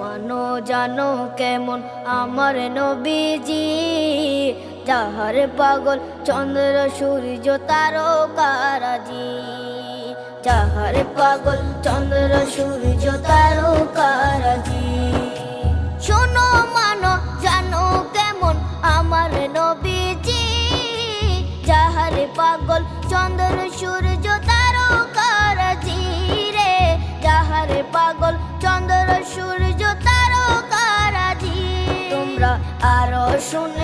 মানো জানো কেমন আমার নবীজি, যাহার পাগল চন্দ্র সূর্য তারকারাজি, যাহার পাগল চন্দ্র সূর্য তারকারাজি। শোনো মানো জানো কেমন আমার নবীজি, যাহার পাগল চন্দ্র সূর্য তারকারাজি রে, যাহার পাগল চন্দ্র সূর্য তারকারাজি। তোমরা আরো শুনে